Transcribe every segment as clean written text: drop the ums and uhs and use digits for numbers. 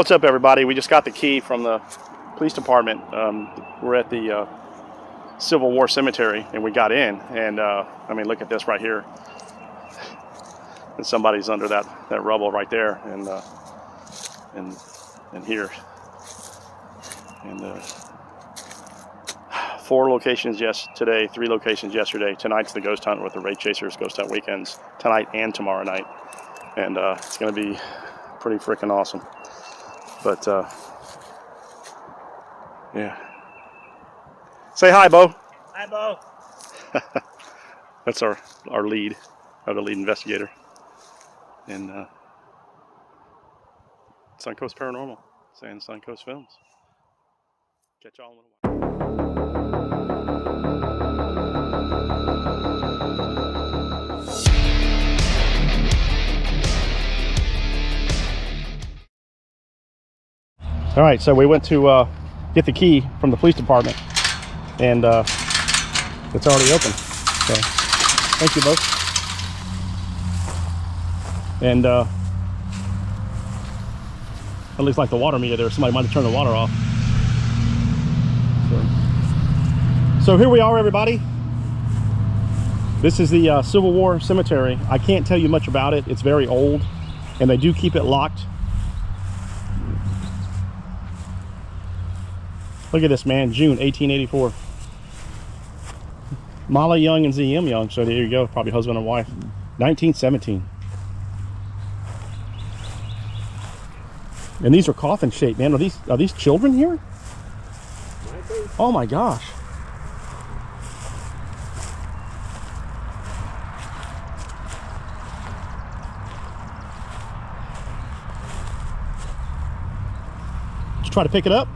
What's up, everybody? We just got the key from the police department. We're at the Civil War Cemetery, and we got in. And I mean, look at this right here. And somebody's under that rubble right there, and here. And 4 locations today, 3 locations yesterday. Tonight's the ghost hunt with the Wraith Chasers Ghost Hunt weekends, tonight and tomorrow night. And it's going to be pretty freaking awesome. But yeah. Say hi, Bo. Hi, Bo. That's our lead, the lead investigator. And Suncoast Paranormal, saying Suncoast Films. Catch y'all in a little while. All right, so we went to get the key from the police department, and it's already open. So, thank you, both. And it looks like the water meter there. Somebody might have turned the water off. So here we are, everybody. This is the Civil War Cemetery. I can't tell you much about it. It's very old, and they do keep it locked. Look at this, man. June 1884. Mala Young and Z.M. Young. So there you go. Probably husband and wife. 1917. And these are coffin shaped, man. Are these children here? Oh my gosh. Did you try to pick it up?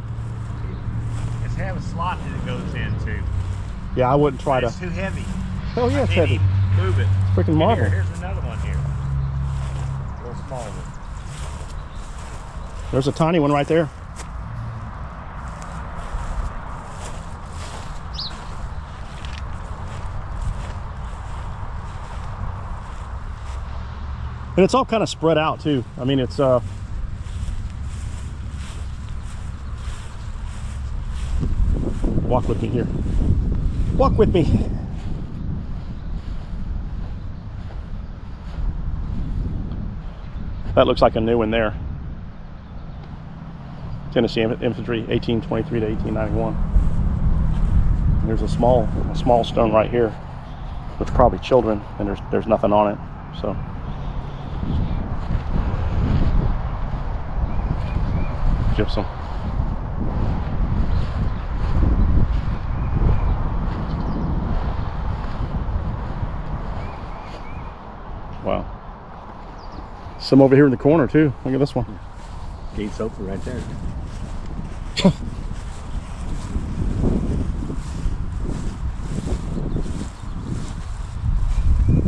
Have a slot that it goes into. Yeah, I wouldn't try to. It's too heavy. Hell yeah, it's heavy. Move it. It's freaking marble. Here's another one here. A little small one. There's a tiny one right there. And it's all kind of spread out too. I mean, it's walk with me here. Walk with me. That looks like a new one there. Tennessee Infantry, 1823 to 1891. And there's a small stone right here, which are probably children, and there's nothing on it. So gypsum. Wow. Some over here in the corner too. Look at this one. Gates open right there.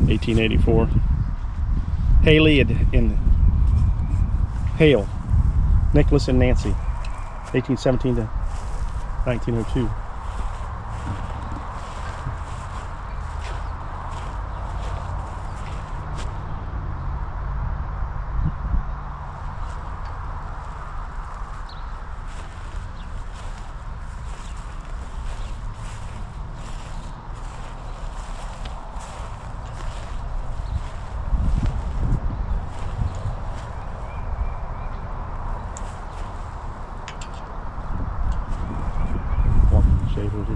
1884. Haley and Hale. Nicholas and Nancy. 1817 to 1902.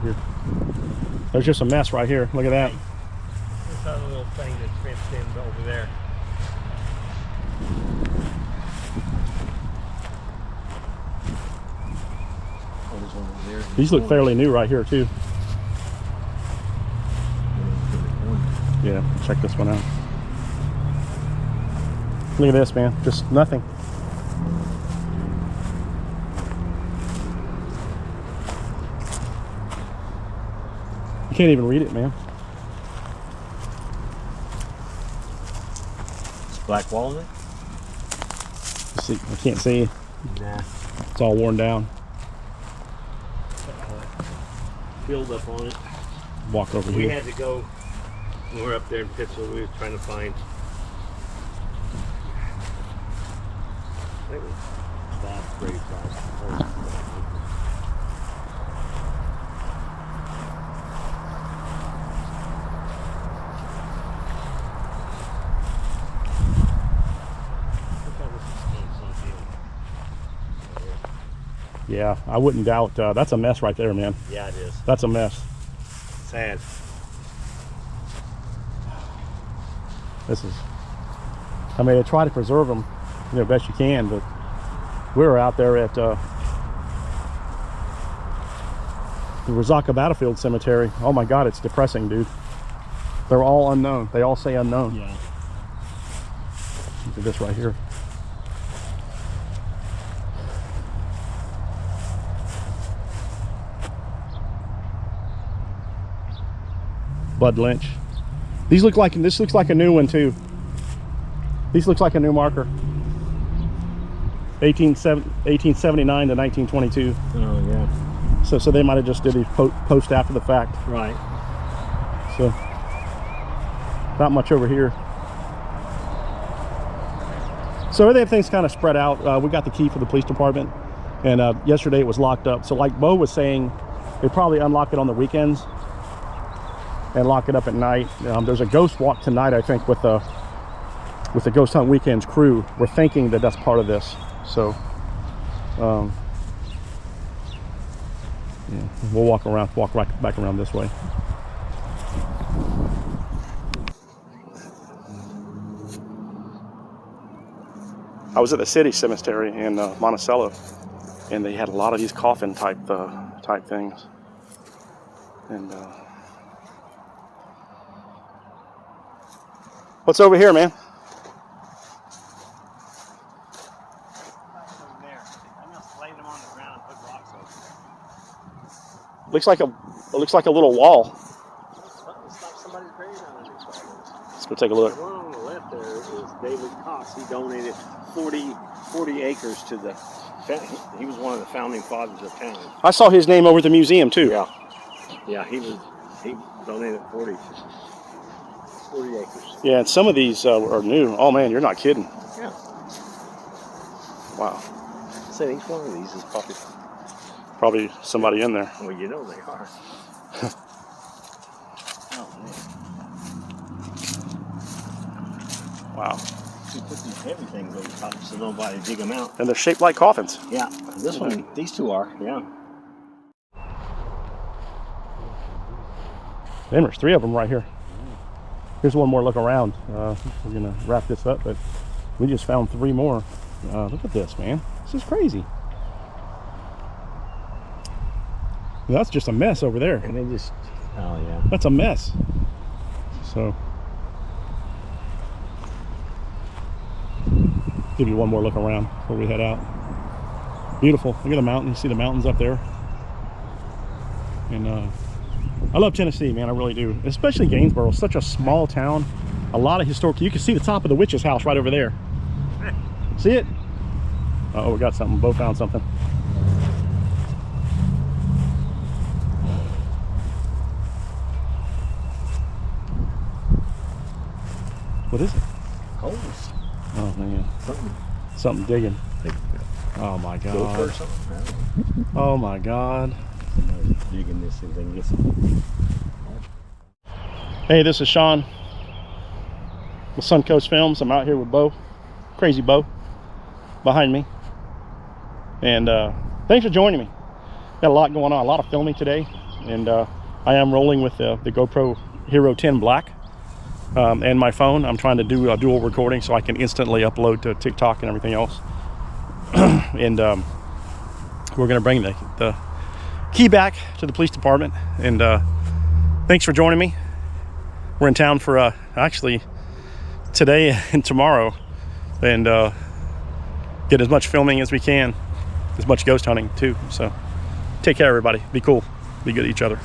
Here. There's just a mess right here. Look at that. This other little thing that's fenced in over there. Oh, there's one over there. These look fairly new right here too. Yeah, check this one out. Look at this, man. Just nothing. You can't even read it, man. It's black walnut? See, I can't see. Nah. It's all worn down. Build up on it. Walk over We here. had to go, when we were up there in Pittsburgh, we were trying to find That's great size. Yeah, I wouldn't doubt. That's a mess right there, man. Yeah, it is. That's a mess. Sad. This is, I mean, they try to preserve them, you know, best you can, but we were out there at the Rosaka Battlefield Cemetery. Oh my God, it's depressing, dude. They're all unknown. They all say unknown. Yeah. Look at this right here. Bud Lynch. These look like, this looks like a new one too. These looks like a new marker. 1879 to 1922. Oh yeah. So they might have just did these post after the fact. Right. So not much over here. So everything's kind of spread out. We got the key for the police department, and yesterday it was locked up. So like Bo was saying, they probably unlock it on the weekends and lock it up at night. There's a ghost walk tonight, I think, with the Ghost Hunt Weekends crew. We're thinking that that's part of this. So yeah, we'll walk right back around this way. I was at the city cemetery in Monticello, and they had a lot of these coffin type things. And what's over here, man? Looks like a little wall. Let's go take a look. The one on the left there is David Cox. He donated 40 acres to the. He was one of the founding fathers of town. I saw his name over at the museum too. Yeah. Yeah, he donated 40 acres. Yeah, and some of these are new. Oh man, you're not kidding. Yeah. Wow. So each one of these is Probably somebody in there. well, you know they are. Oh man. Wow. You put these heavy things on top so nobody dig them out. And they're shaped like coffins. Yeah. This one, these two are. Yeah. Then there's 3 of them right here. Here's one more look around. We're gonna wrap this up, but we just found 3 more. Look at this, man. This is crazy. That's just a mess over there. And they just, oh yeah. That's a mess. So, give you one more look around before we head out. Beautiful. Look at the mountain. You see the mountains up there. And I love Tennessee, man. I really do. Especially Gainesboro. Such a small town. A lot of historic. You can see the top of the witch's house right over there. See it? Uh-oh, we got something. Bo found something. What is it? Holes. Oh man. Something digging. Oh my God. Gopher or something? Oh my God. Somebody's digging this and then get some. Hey, this is Sean with Suncoast Films. I'm out here with Bo, Crazy Bo, behind me. And thanks for joining me. Got a lot going on, a lot of filming today. And I am rolling with the GoPro Hero 10 Black. And my phone. I'm trying to do a dual recording so I can instantly upload to TikTok and everything else. And we're going to bring the key back to the police department. And thanks for joining me. We're in town for actually today and tomorrow, and get as much filming as we can, as much ghost hunting too. So take care, everybody. Be cool. Be good to each other.